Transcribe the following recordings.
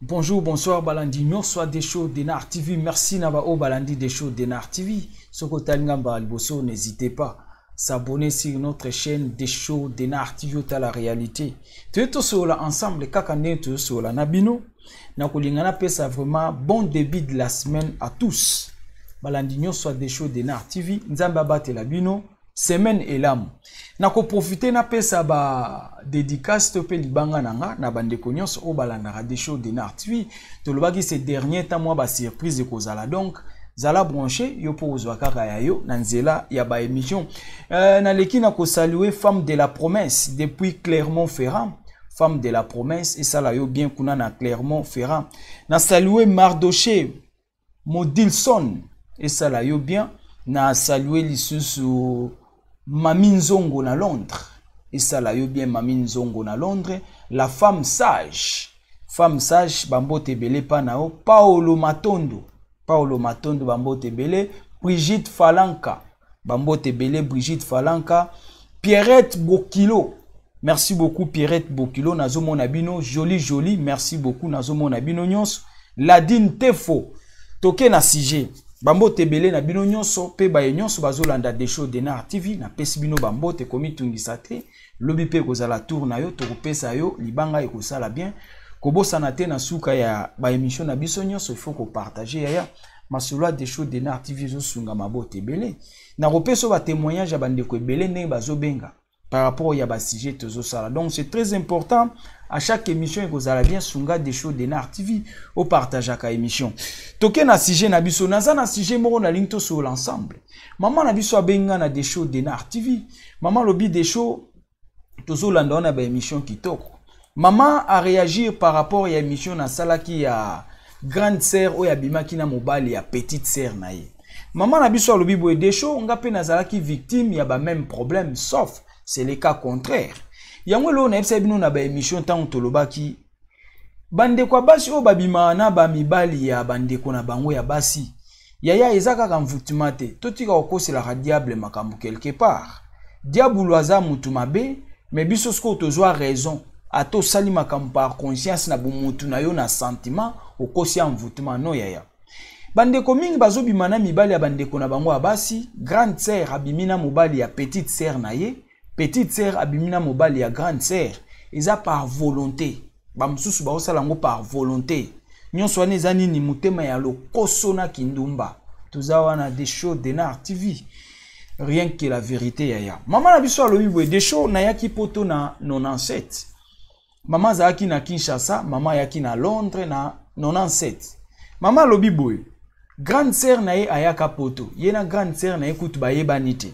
Bonjour, bonsoir, Balandi, nous soit des shows d'Enar TV. Merci Navao Balandi des shows d'Enar TV. Soko Talingamba Alboso, n'hésitez pas à s'abonner sur notre chaîne des shows d'Enar TV à la réalité. Tu es tous ensemble, kakane tu es la Nabino. Nakolingana pesa vraiment bon début de la semaine à tous. Balandi nous soit des shows d'Enar TV. Nzamba bate la bino. Semaine et l'âme. Nako profiter na pesa ba dédicace to pe libanga nanga na bande konyos o balanda des shows d'Enar TV. To lobaki ces derniers temps moi ba surprise ko zala donc zala branché yo po ozwa kaka ya yo na nzela ya ba émission. Na leki na ko saluer femme de la promesse depuis Clermont-Ferrand. Femme de la promesse et ça la yo bien kuna na Clermont-Ferrand. Na saluer Mardoché Modilson et ça la yo bien na saluer lisusu Mami Nzongo na Londres. Et ça là yo bien Mami Nzongo na Londres. La femme sage. Femme sage bambo tebele pa nao. Paolo Matondo. Paolo Matondo bambo tebele. Brigitte Falanka. Bambo tebele Brigitte Falanka. Pierrette Bokilo. Merci beaucoup Pierrette Bokilo. Nazo mon abino. Joli. Merci beaucoup. Nazo mon abino nyons. Ladine Tefo. Toke na sije. Bambo tebele na bino nyonso pe ba nyonso bazolanda des shows d'Enar TV na pesi bino bambo te komi tungisa te lobi pe kozala tour na yo to kopesa yo libanga ekosala bien kobosana te na suka ya ba émission na biso nyonso il faut ko partager ya masolo des shows d'Enar TV zo sunga mabo tebele na kopesa ba témoignage ya bande ko ebele ndenge bazobenga par rapport ya ba sujet tozo sala. Donc c'est très important à chaque émission et vous allez bien sunga des shows d'Enar TV au partage à émission. Toke na sujet na biso naza na sujet moko na ligne to sur l'ensemble. Maman na biso abenga na des shows d'Enar TV. Maman lobi des shows tozo landa na ba émission kitoko. Maman a réagi par rapport à émission na sala ki ya grande sœur o ya bimaki na mobali ya petite sœur na ye. Maman na biso lobi boy des shows nga pe nazala ki victime ya ba même problème sauf c'est le cas contraire. Yango lo na ebisa bino na ba émission tant tolobaki bande kwa basi o babima na ba mibali ya bande ko na bango ya basi yaya ezaka ka mvutuma te totika okosela ka diable makambo quelque part diable aza mutu mabe mais biso sko tozwa raison ato sali makambo par conscience na bumutu na yo na sentiment okosi ya mvutuma no yaya bande ko mingi bazobima na mibali ya bande ko na bango ya basi grande sœur abimina mobali ya petite sœur na ye. Petite sœur abimina mobali ya grande sœur. Eza par volonté. Bamsusu ba osala ngo par volonté. Nyonso wana eza nini mutema ya lokoso na kindumba. Toza wana des shows d'Enar TV. Rien que la vérité yaya. Maman na biso alobi boye des shows na yaki poto na 97. Maman zaki na Kinshasa, maman yaki na Londres na 97. Maman alobi boye. Grande sœur na ye ayaka poto. Ye na grande sœur na ye kutu ba yebanite.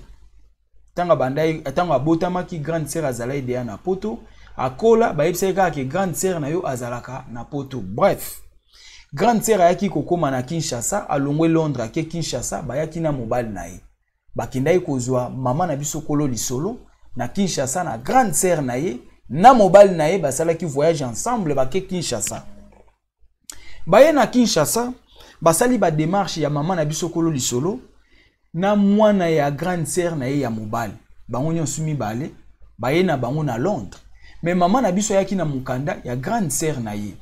Tanga bandai atanga botama ki grande sœur azala idea na poto akola ba yebseka ke grande sœur na yo azalaka na poto. Bref, grande sœur ayaki kokoma na Kinshasa alongwe Londres ke Kinshasa ba yaki na mobile na ye bakindai kozwa mama na biso kolo lisolo na Kinshasa na grande sœur na ye na mobile na ye basala ki voyage ensemble ba ke Kinshasa ba ye na Kinshasa basali ba démarche ya mama na biso kolo lisolo na mwana ya grande sœur na ye ya mobile bango nyonso mibale baye na bango na Londres mais maman na biso yaki na mukanda ya grande sœur na ye.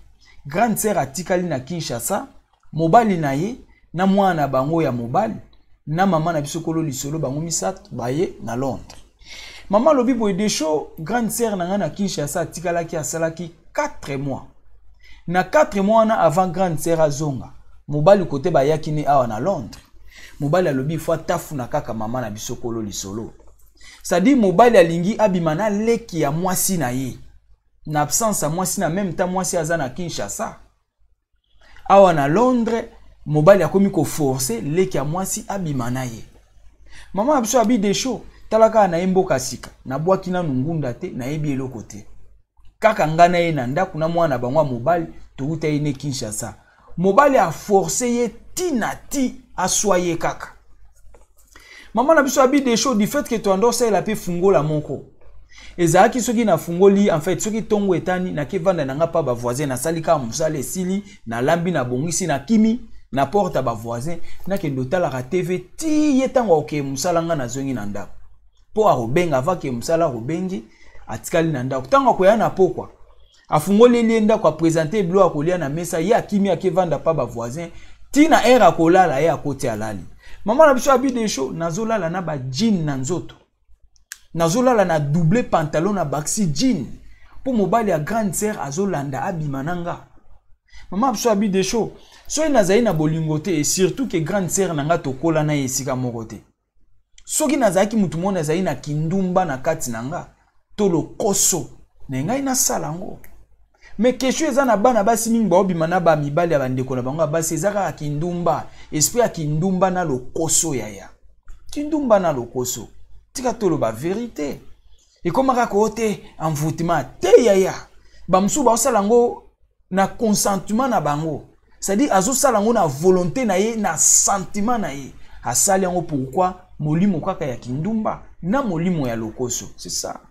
Grande sœur atikali na Kinshasa mobile na ye na mwana bango ya mobile na maman na biso kolo lisolo bango misato baye na Londres. Maman lobi boy de show grande sœur na Kinshasa atikalaki asalaki 4 mois na 4 mois na avant grande sœur azonga mobile côté bayaki ni awa na Londres. Mobile alobi fwa tafu na kaka mama na biso kolo lisolo. C'est-à-dire mobile alingi abimana leki ya mwasi na ye. Na absence ya mwasi na même temps mwasi aza na Kinshasa. Awa na Londres, mobile akomi ko forcer leki ya mwasi abimana ye. Mama abiso abi de show, talaka na mboka sika, na bwaki na ngunda te, na yebi eloko te. kaka ngana ye na ndako na mwana bango mobali touta ye ne Kinshasa mobali a forcé ye tina ti aswaye kaka maman na biso abi des choses du fait que tu endorse la pe fungola moko ezaki soki na fungoli en fait soki tongo etani na kevanda na nga pa ba voisin na salika musale sili na lambi na bongisi na kimi na porte ba voisin na kendo tala ka TV ti yetango oke musala nga na zongi na ndako po a robenga avake musala robengi atikali na ndako tango ko ya na pokwa afungoli lienda kwa présenter blo akolia na mesa ya kimi akevanda pa ba voisin ti na era kolala ya koti alali maman na biso abi des choses nazolala na ba jean na nzoto nazolala na double pantalon na baxi jean pour mobali ya grande sœur azolanda abimananga maman biso abi des choses so nazali na bolingo te et surtout que grande sœur nanga tokola na esika moko te soki nazaki mutu mona nazali na kindumba na kati nanga to lokoso na ngai na salango mais question eza na bana basi mingi baobima na ba mibali ya bandeko na bango basi ezaka kindumba esprit ya kindumba na lokoso yaya kindumba na lokoso tika tolo ba vérité et comme ka kote envoûtement te yaya ba msu ba salango na consentement na bango c'est-à-dire azo salango na volonté na ye na sentiment na ye asali yango pourquoi molimo kaka ya kindumba na molimo ya lokoso c'est ça.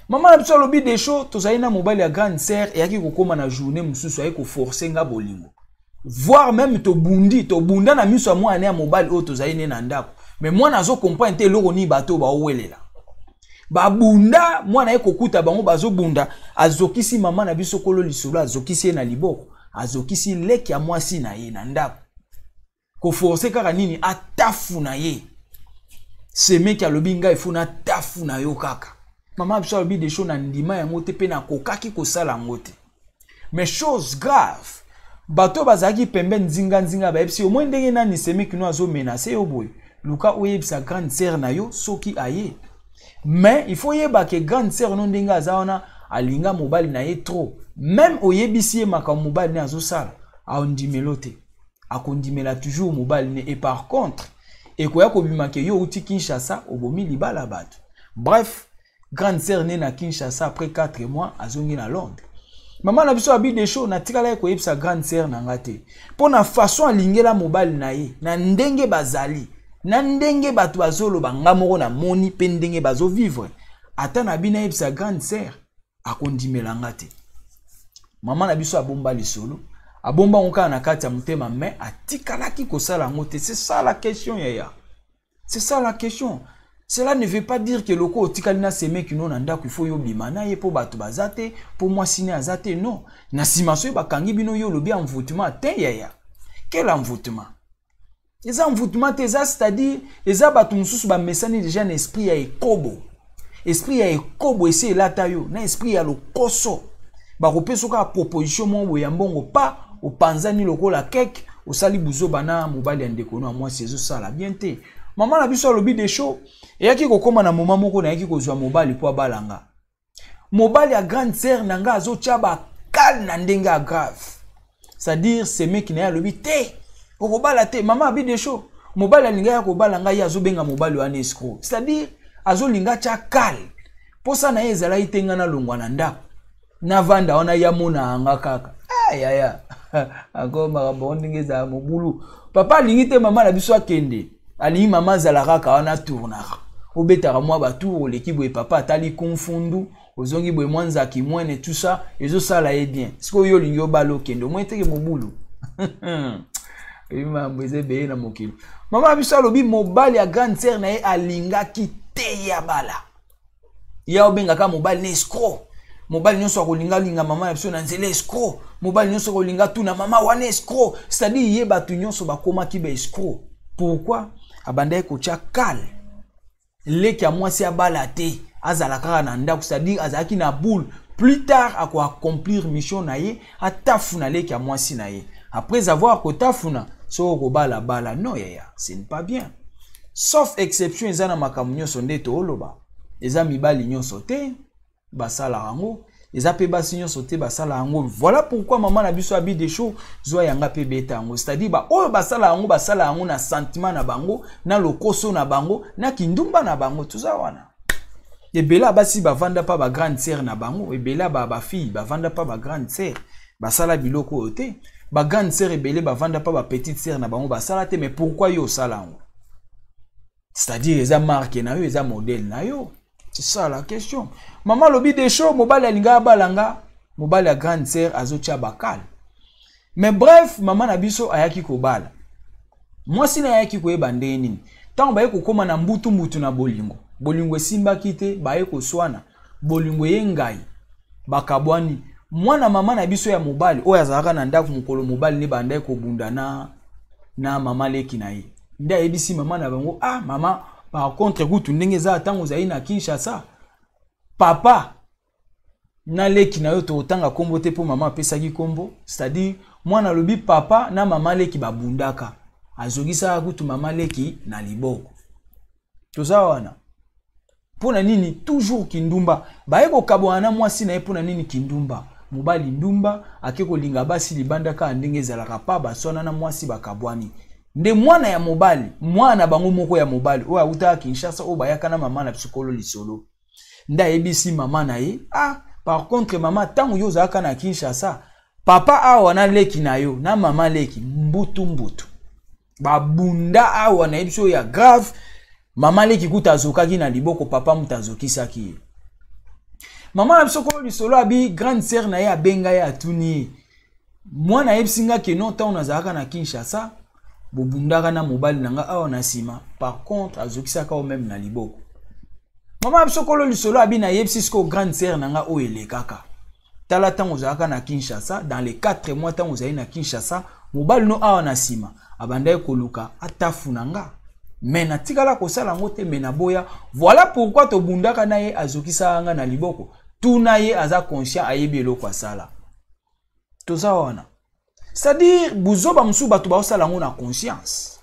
Maman a besoin lobi des choses, tous aïna mobile ya grande sœur et yaki kokoma na journée mususu ayi ko forcer nga bolingo. Voir même to bunda na miso moi ane ya mobile o tous aïna na ndako. Mais moi nazo comprendre te loko ni bato ba owelela. Ba bunda moi na ye kokuta bango bazo bunda azokisi maman na biso kolo lisolo azokisi na liboko azokisi leki ya mwasi na ye na ndako. Ko forcer kaka nini atafu na ye. Seme ki alobi nga ifuna tafu na yo kaka. Maman a besoin des choses n'andima ya ngote pe na kokaki ko sala ngote. Mais chose grave. Bato bazaki pembe nzinga ba epsi au moins ndenge nani semi kino azo menacer yo boy. Luka oye sa grande sœur na yo soki aye. Mais il faut yeba que grande sœur non ndenge azaona alinga mobali na ye trop. Même oyebisi maka mobali na azo sala a ondimelote. Akondimela toujours mobali ne et par contre et koya ko bimake yo uti Kinshasa obomi libala bato. Bref, grande sœur née na Kinshasa après 4 mois azongi na Londres. Maman na biso abi des choses na tikala ko yebisa grande sœur na ngate. Po na façon alingela mobile na ye na ndenge bazali na ndenge bato bazolo banga moko na moni pe ndenge bazo vivre. Ata na bina yebisa grande sœur akondimela ngate. Maman na biso abomba lisolo abomba onka na kati ya mutema mais atikala ki ko sala ngote. C'est ça la question yaya. C'est ça la question. Cela ne veut pas dire que loko otikalina seme kino na ndako il faut yo bimana ye po bato bazate po moi sine azate non na simaso ba kangi bino yo lobi envoûtement te yaya. Quel envoûtement? Les envoûtements te ça c'est-à-dire eza bato mususu ba mesani déjà na esprit ya ekobo. Esprit ya ekobo ese lata yo na esprit ya lokoso. Ba kopeso ka proposition mo ya mbongo pa opanzani lokola kek osali buzo bana mobali ndeko no moi sezo sala bien te. Maman na biso lobi des choses et yaki kokoma na moment moko na yaki kozwa mobali po balanga. Mobali ya grande sœur nanga azo chaba kal na ndenga grave. C'est-à-dire ces mecs na lobi te okobala te maman abi des choses. Mobali alinga ya kobalanga ya azo benga mobali wa escroc. C'est-à-dire azo linga cha kal. Posa na ezala itenga na longwa na ndako. Na vanda ona ya mona anga kaka. Yaya. Akoma kabondinge za mobulu. Papa lingite maman na biso akende. Ali maman zalaka kawana tournara. Obetara moi ba tour l'équipe et papa tali confondu ozongi boy mwanza ki mwene tout ça ezo sala e bien. Siko yo lingo balo kendo moi teke mobulu. Ima mbeze be na mokilo. Maman biso lobi mobali ya grande sœur na e alinga ki te ya bala. Ya obenga ka mobali ne escroc. Mobali nyonso kolinga linga maman ya biso na nzela escroc. Mobali nyonso kolinga tu na maman wana escroc. C'est-à-dire ye batu nyonso bakoma ki be escroc. Pourquoi? Abandai kocha kal leki ya mwasi abala te azalaka na ndako c'est-à-dire azaki na boule plus tard ako accomplir mission na ye atafuna leki ya mwasi na ye après avoir kotafuna so ko bala non yaya ce n'est pas bien sauf exception ezana makambo nyonso ndeto oloba eza mibali nyonso te basala rango eza pe basi nyonso te basala yango. Voilà pourquoi maman na biso abi des choses zwa yanga pe beta yango c'est-à-dire ba oyo basala yango na sentiment na bango na lokoso na bango na kindumba na bango tout ça wana ebela basi bavanda pa ba grande sœur na bango, ebela ba fille bavanda pa ba grande sœur, basala biloko ote, ba grande sœur ebele bavanda pa ba petite sœur na bango basala te, mais pourquoi yo sala ngo? C'est-à-dire eza marque na yo, eza modèle na yo. C'est ça la question. Maman lobi des shows, mobile alinga balanga, mobile ya grande sœur azotia bakal. Mais bref, maman na biso ayaki kobala. Moi si na ayaki koyeba ndenge nini. Tant baye kokoma na mbutu na bolingo. Bolingo simba kite baye koswana. Bolingo yengai bakabwani. Mwana mama na biso ya mobile oyo azalaka na ndako mukolo mobile ne bandaye kobunda na mama leki na ye. Nda yebisi mama na bango, ah mama par contre kutu ndenge za tango zayi na Kinshasa. Papa na leki na yo to otanga kombo te po mama pesaki kombo, c'est-à-dire mwana lobi papa na mama leki babundaka. Azogisa kutu mama leki na liboko. Toza wana. Pona nini toujours kindumba. Baye ko kabwana mwasi na ye pona nini kindumba. Mobali ndumba akeko linga basi libanda ka ndenge zalaka pa basona na mwasi bakabwani. Nde mwana ya mobali, mwana bango moko ya mobali. Oya uta Kinshasa o bayaka na mama na psikolo lisolo. Nda yebisi mama na ye, ah par contre mama tangu yo zaka na Kinshasa, papa awa na leki na yo na mama leki mbutu. Babunda awa na ebiso ya grave, mama leki kutazokaki na liboko papa mutazokisaki. Mama na psikolo lisolo abi grande sœur na ye abenga ye atuni. Mwana yebsinga ke non tangu na zaka na Kinshasa, bobundaka na mobali nanga awa na sima, par contre azokisaka o même na liboko. Mama absokolo lisolo abi na yebsisko grande sœur nanga o elekaka. Tala tango zaka na Kinshasa, dans les 4 mois tango zayi na Kinshasa, mobali no awa na sima, abandaye koluka atafu nanga. Mena tikala kosala ngote mena boya, voilà pourquoi to bundaka na ye azokisa anga na liboko. Tout na ye aza conscient ayebi eloko asala. Toza wana. C'est-à-dire, buzoba msu batu ba osala ngo na conscience.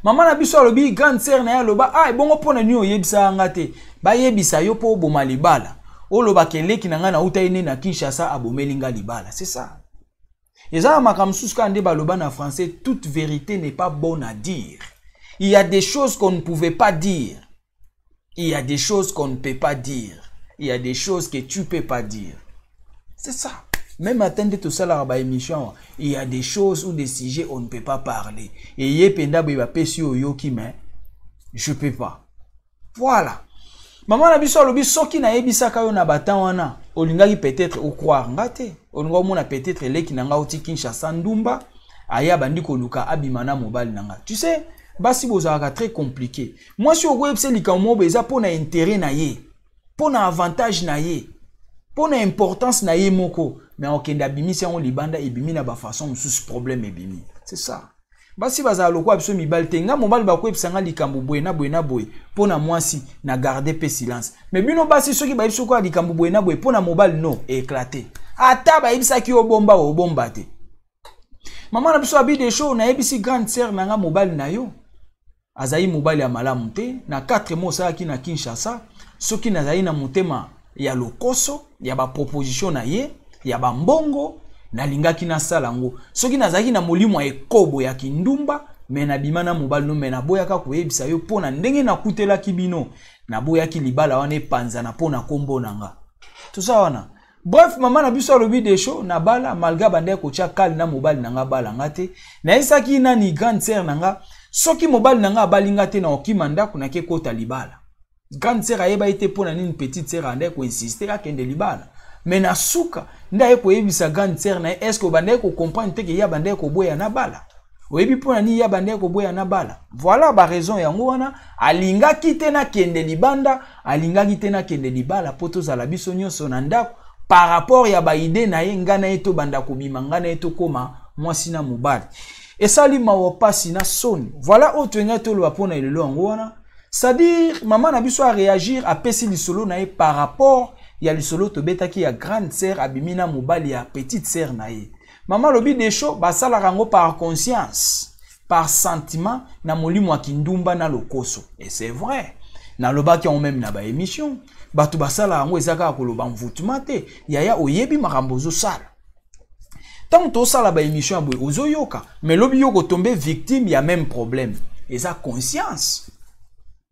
Mama na biso alobi grande sœur na ya loba, ah bongo pona ni oyebisa nga te. Ba yebisa yo po boma libala. Oloba keleki na nga na uta ine na Kinshasa abomelinga libala. C'est ça. Eza makamsu ska nde baloba na français, toute vérité n'est pas bonne à dire. Il y a des choses qu'on ne pouvait pas dire. Il y a des choses qu'on ne peut pas dire. Il y a des choses que tu peux pas dire. C'est ça. Même atteindre tout ça là ba émission, il y a des choses ou des sujets on ne peut pas parler. Et yependa ba pesi oyoki mais je peux pas. Voilà. Maman na biso lobi soki na yebisaka yo na batan wana, olingaki peut-être au croire ngate. Olinga mona peut-être leki nanga oti Kinshasa ndumba, aya bandi ko luka abimana mobile nanga. Tu sais, basi bozaka très compliqué. Moi si ogo yebse likamo beza pona intérêt na ye, pona avantage na ye, pona importance na ye moko. Mais okende abimi si on libanda ebimi na ba façon sous problème ebimi. C'est ça. Basi baza loko abso mibal te nga mobali ba ko ebisanga likambo boye na boye pona mwasi na garder pe silence. Mais bino basi soki ba ebso ko likambo boye na boye pona mobali non éclaté. Ata ba ebisa ki obomba te. Maman na biso abi des shows na ebisi grande sœur na nga mobali na yo. Azayi mobali ya malamu te na 4 mois ça ki na Kinshasa soki nazayi na motema ya lokoso ya ba proposition na ye ya bambongo na lingaki na salango soki nazaki na molimo ekobo ya kindumba mena bimana mobali no mena boyaka koyebisa yo pona ndenge na kutela kibino na boyaki libala wana epanza na pona kombo nanga tout ça wana. Bref mama na biso alobi des shows na bala malga bande ko tia kali na mobali nanga bala ngate na esaki nani grande sœur nanga soki mobali nanga balinga te na okimanda kuna ke kota libala grande sœur ayeba ite pona nini petite sœur ande ko insister akende libala. Mais na suka nda eko yebisa grande sœur na est-ce que bande ko comprendre te ke ya bande ko boya na bala oyebi pona ni ya bande ko boya na bala. Voilà ba raison yango wana alinga kite na kende libanda alinga kite na kende libala poto za la biso nyonso na ndako par rapport ya ba idée na ye ngana eto banda ko bima ngana eto koma mwasi na mobali esali mawopasi na soni. Voilà autre nga to lo pona elelo yango wana c'est-à-dire maman na biso a réagir a pesi lisolo na ye par rapport ya lisolo to betaki ya grande sœur abimina mobali ya petite sœur na ye. Maman lobi des shows basala rango par conscience, par sentiment na molimo wa kindumba na lokoso. Et c'est vrai. Na loba ki on même na ba émission, batu basala rango ezaka koloba mvutuma te, yaya oyebi makambo zo sala. Tant to sala ba émission boy ozo yoka, mais lobi yoko tomber victime ya même problème. Eza conscience.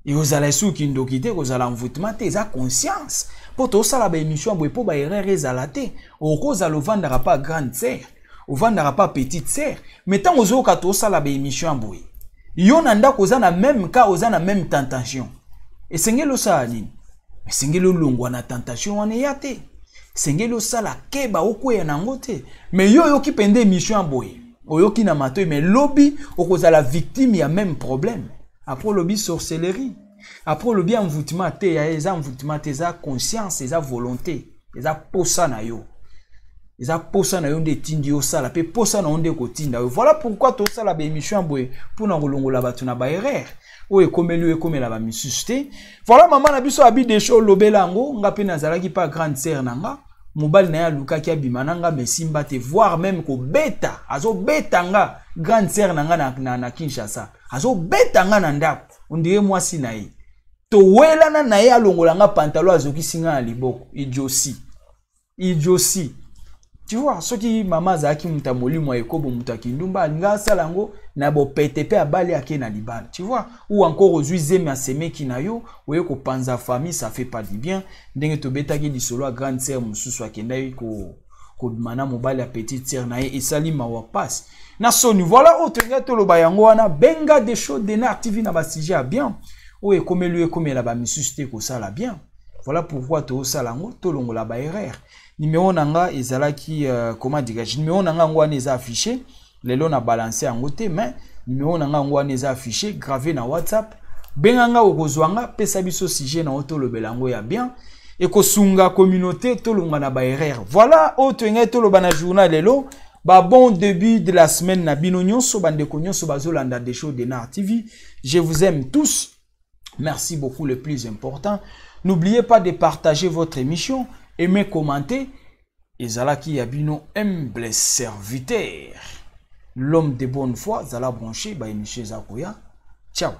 et aux ala sous qui ndokité aux ala envoûtement te za conscience pour tout ça la ba émission boy pour ba erreur ezalate au cause à le vendre pas grande sœur au vendre pas petite sœur mais tant aux autres tout ça la ba émission boy yo nanda koza na même cas aux na même tentation et sengelo ça nini sengelo longwa na tentation wana yate sengelo ça la keba okoya nango te mais yo ki pende émission boy oyo ki na mato mais lobby au cause à la victime il y a même problème. Après lobby sorcellerie, après lobby envoûtement, il y a des envoûtements, des conscience, des volonté, des posa na yo. Des posa na yo de tindi yo sala, pe posa na onde ko tinda yo. Voilà pourquoi tout ça la ba émission boy pour na kolongo la batu na ba erreur. Oye komelu e komela ba misuste. Voilà maman na biso abi des choses lobelango, nga pe nazala ki pa grande sœur nanga. Mobile na ya luka ki abimananga mesimba te voir même ko beta, azo beta nga grande sœur nanga na Kinshasa. Azo beta nga na ndako ondire mwasi na ye to welana na ye alongola nga pantalon azoki singa na liboko idiosi tu vois ce qui mama zaki mutamoli mwa ekobo mutaki ndumba alinga salango na bo PTP abali ake na libala tu vois ou encore ozui zemi asemeki na yo oye ko panza famille ça fait pas du bien ndenge to betaki disolo a grande sœur mususu akenda ko mana mobile ya petite sœur na ye esali mawa passe na soni voilà otenga to loba yango wana benga des choses de na TV na ba sujet bien oye komelu komela ba misuste ko sala bien voilà pourquoi to salango to longola ba erreur numéro nanga ezalaki comment dire numéro nanga ngwana eza affiché lelo na balancer yango te mais numéro nanga ngwana eza affiché gravé na WhatsApp benganga okozwanga pesa biso sujet na to lobela yango ya bien et kosunga communauté to longa na ba erreur voilà otenga to loba na journal lelo ba bon début de la semaine na bino nyonso bandeko nyonso bazolanda des shows de NAR TV. Je vous aime tous. Merci beaucoup, le plus important. N'oubliez pas de partager votre émission, aimer, commenter. Et Zalaki Yabino, humble serviteur. L'homme de bonne foi, Zala branché, ba émission Zakoya. Ciao.